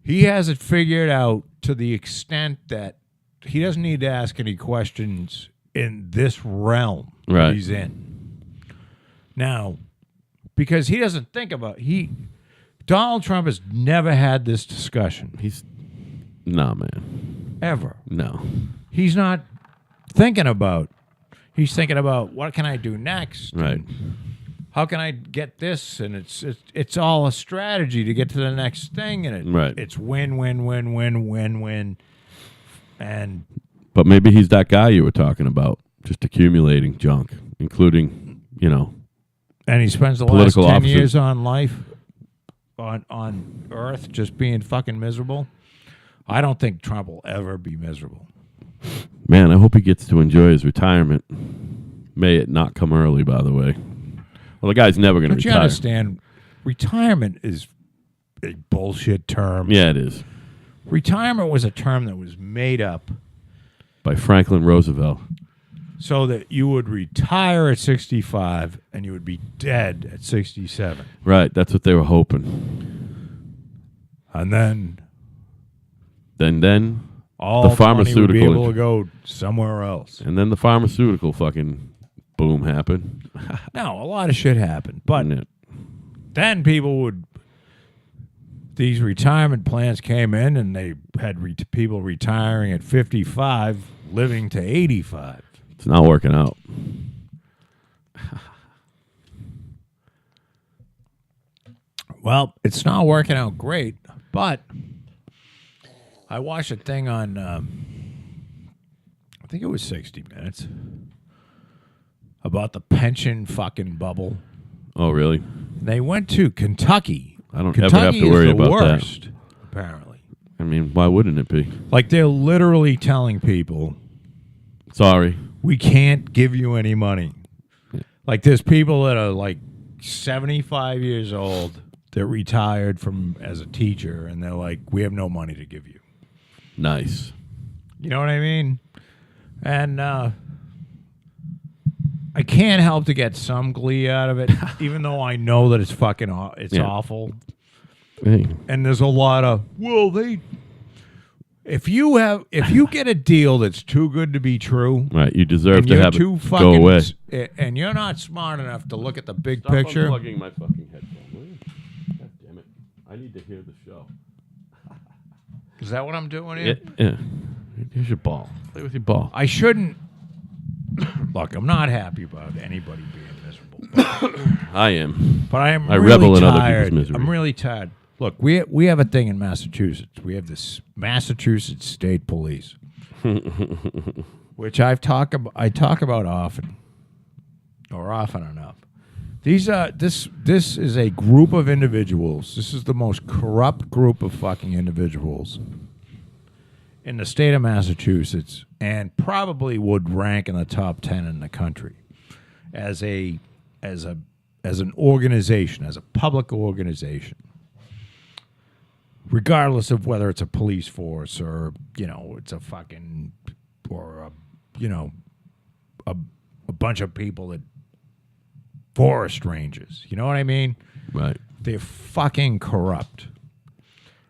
it figured out to the extent that he doesn't need to ask any questions in this realm Right. he's in. Now, because he doesn't think about Donald Trump has never had this discussion. No, man. Ever. No. He's not thinking about. He's thinking about what can I do next? Right. How can I get this? And it's all a strategy to get to the next thing, and Right. it's win, win, win, win, win, win. And But maybe he's that guy you were talking about, just accumulating junk, including, he spends the last Political 10 officers. years on life on Earth just being fucking miserable. I don't think Trump will ever be miserable. Man, I hope he gets to enjoy his retirement. May it not come early, by the way. Well, the guy's never going to But you retire. understand, retirement is a bullshit term. Yeah, it is. Retirement was a term that was made up By Franklin Roosevelt. so that you would retire at 65 and you would be dead at 67. Right, that's what they were hoping. And then Then all the the money would be pharmaceutical able to go somewhere else. and then the pharmaceutical fucking boom happened. No, a lot of shit happened. But Yeah. then these retirement plans came in and they had people retiring at 55, living to 85. It's not working out. Well, it's not working out great, but I watched a thing on, I think it was 60 Minutes, about the pension fucking bubble. Oh, really? They went to Kentucky. I don't Kentucky ever have to worry is the about worst, that. apparently. I mean, why wouldn't it be? Like, they're literally telling people, Sorry. we can't give you any money. Like, there's people that are like 75 years old that retired from as a teacher, and they're like, we have no money to give you. Nice. You know what I mean? And I can't help to get some glee out of it, even though I know that it's fucking it's awful. Hey. And there's a lot of, well, if you get a deal that's too good to be true, Right, you deserve and to you're have too it fucking, go away. and you're not smart enough to look at the big Stop picture. unplugging my fucking headphone, will you? God damn it. I need to hear the show. Is that what I'm doing here? Yeah. Here's your ball. Play with your ball. I shouldn't. Look, I'm not happy about anybody being miserable, I am. but I am I really revel in other tired. people's misery. I'm really tired. Look, we have a thing in Massachusetts. We have this Massachusetts State Police, which I talk about often, or often enough. These this is a group of individuals. This is the most corrupt group of fucking individuals in the state of Massachusetts, and probably would rank in the top 10 in the country as an organization, as a public organization, regardless of whether it's a police force or it's a fucking or a bunch of people that forest rangers. You know what I mean? Right. They're fucking corrupt,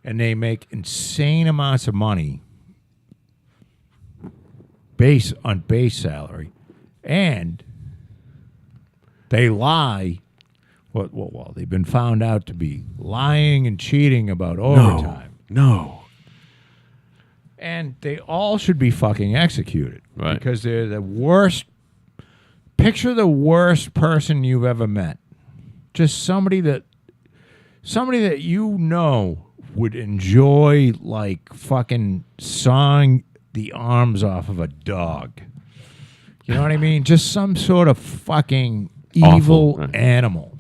and they make insane amounts of money base salary, and they lie. Well, they've been found out to be lying and cheating about overtime. No. And they all should be fucking executed. Right. Because they're the worst. Picture the worst person you've ever met. Just somebody that would enjoy like fucking sawing the arms off of a dog. You know what I mean? Just some sort of fucking evil Awful, right. animal.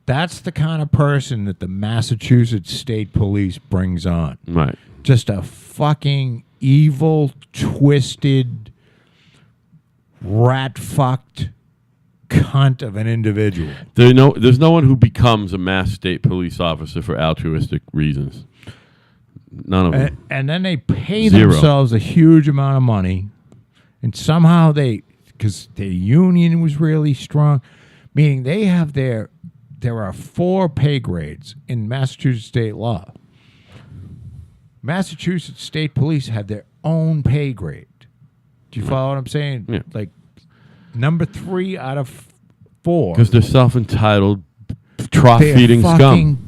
That's the kind of person that the Massachusetts State Police brings on. Right. Just a fucking evil, twisted, rat-fucked cunt of an individual. There's no one who becomes a Mass State Police officer for altruistic reasons. None of them. And then they pay Zero. themselves a huge amount of money, and somehow because their union was really strong, meaning there are 4 pay grades in Massachusetts state law. Massachusetts State Police have their own pay grade. Do you follow what I'm saying? Yeah. Like number 3 out of 4. Because they're self-entitled, They're trough-feeding fucking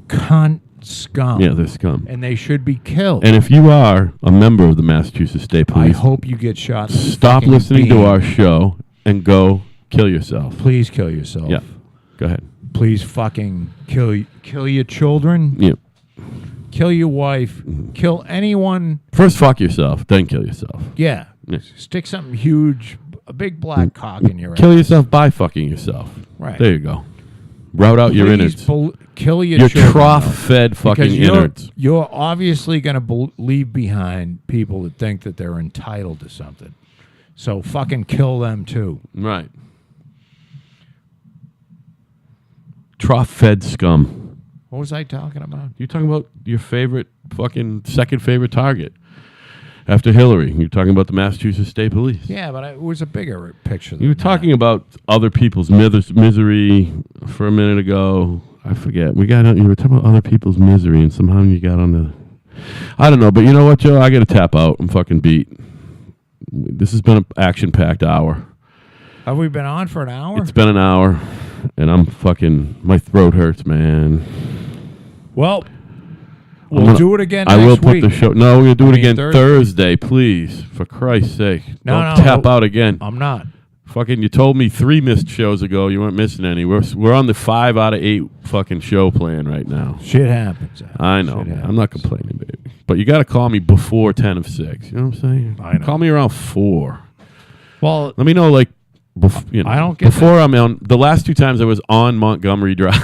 scum. cunt scum. Yeah, they're scum. And they should be killed. And if you are a member of the Massachusetts State I Police, hope you get shot. in the stop fucking listening to bean. our show and go kill yourself. Please kill yourself. Yeah, go ahead. Please fucking kill your children. Yeah. Kill your wife. Kill anyone. First, fuck yourself, then kill yourself. Yeah. Yeah. Stick something huge, a big black cock in your Kill ass. yourself by fucking yourself. Right. There you go. Route out your Please innards. kill your Your children. trough-fed fucking Because innards. you're obviously going to leave behind people that think that they're entitled to something. So fucking kill them too. Right. Trough-fed scum. What was I talking about? You're talking about your favorite, fucking second favorite target after Hillary. You're talking about the Massachusetts State Police. Yeah, but it was a bigger picture. You were talking about other people's misery for a minute ago. I forget. You were talking about other people's misery, and somehow you got on the... I don't know, but you know what, Joe? I got to tap out. I'm fucking beat. This has been an action-packed hour. Have we been on for an hour? It's been an hour, and I'm fucking... My throat hurts, man. Well, We'll do it again I will next put week. the show. No, we're going to do it again Thursday, please. For Christ's sake. No, Don't tap out again. I'm not. Fucking, you told me 3 missed shows ago. You weren't missing any. We're on the 5 out of 8 fucking show plan right now. Shit happens. I know. I'm not complaining, baby. But you got to call me before 10 of 6. You know what I'm saying? I know. Call me around 4. Well, let me know, like, I don't get before I'm on. The last 2 times I was on Montgomery Drive.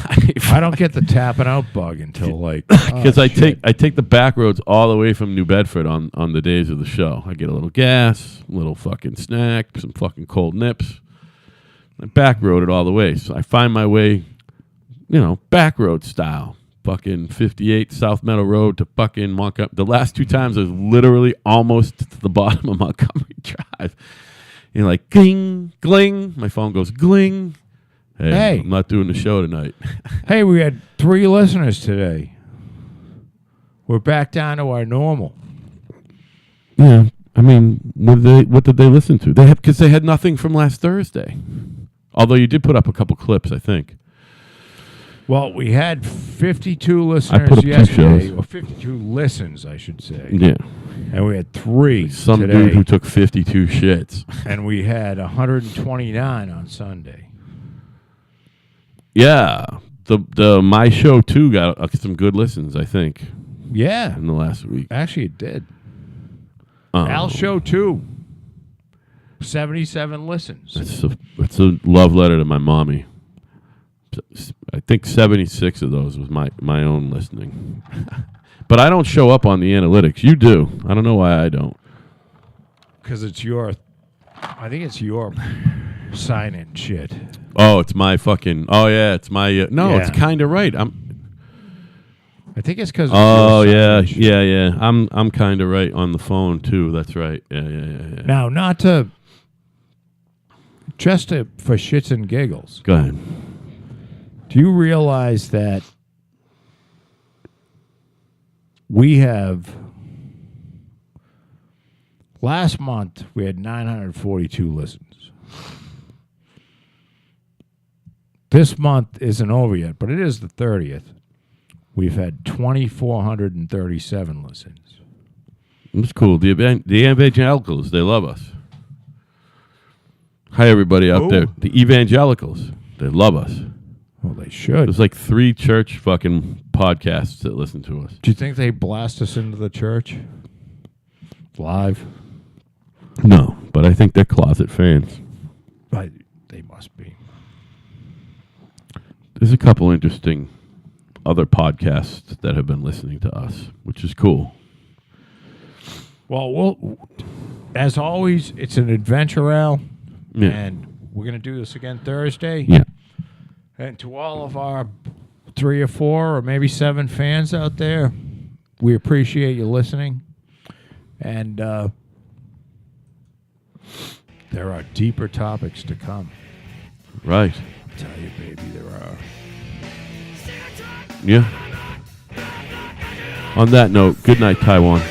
I don't get the tapping out bug until like because I take the back roads all the way from New Bedford on the days of the show. I get a little gas, a little fucking snack, some fucking cold nips. I back road it all the way, so I find my way, back road style. Fucking 58 South Meadow Road to fucking Montgomery. The last 2 times I was literally almost to the bottom of Montgomery Drive. You're like, gling, gling. My phone goes, gling. Hey, I'm not doing the show tonight. Hey, we had 3 listeners today. We're back down to our normal. Yeah, I mean, what did they listen to? Because they had nothing from last Thursday. Although you did put up a couple clips, I think. Well, we had 52 listeners yesterday, or 52 listens, I should say. Yeah. And we had 3 Some today. dude who took 52 shits. And we had 129 on Sunday. Yeah. The My Show 2 got some good listens, I think. Yeah. In the last week. Actually, it did. Al Show 2. 77 listens. It's a love letter to my mommy. I think 76 of those was my own listening. But I don't show up on the analytics. You do. I don't know why I don't. Because it's I think it's your sign-in shit. Oh, it's my fucking... Oh, yeah, it's my... no, Yeah. it's kind of right. I think it's because... Oh, yeah. I'm kind of right on the phone, too. That's right. Yeah. Now, for shits and giggles. Go ahead. Do you realize that we have... Last month, we had 942 listens. This month isn't over yet, but it is the 30th. We've had 2,437 listens. It's cool. The evangelicals, they love us. Hi, everybody out there. The evangelicals, they love us. Well, they should. There's like 3 church fucking podcasts that listen to us. Do you think they blast us into the church? Live? No, but I think they're closet fans. They must be. There's a couple interesting other podcasts that have been listening to us, which is cool. Well, as always, it's an adventure, Al. Yeah. And we're going to do this again Thursday. Yeah. And to all of our 3 or 4 or maybe 7 fans out there, we appreciate you listening. And there are deeper topics to come. Right. I tell you, baby, there are. Yeah. On that note, good night, Taiwan.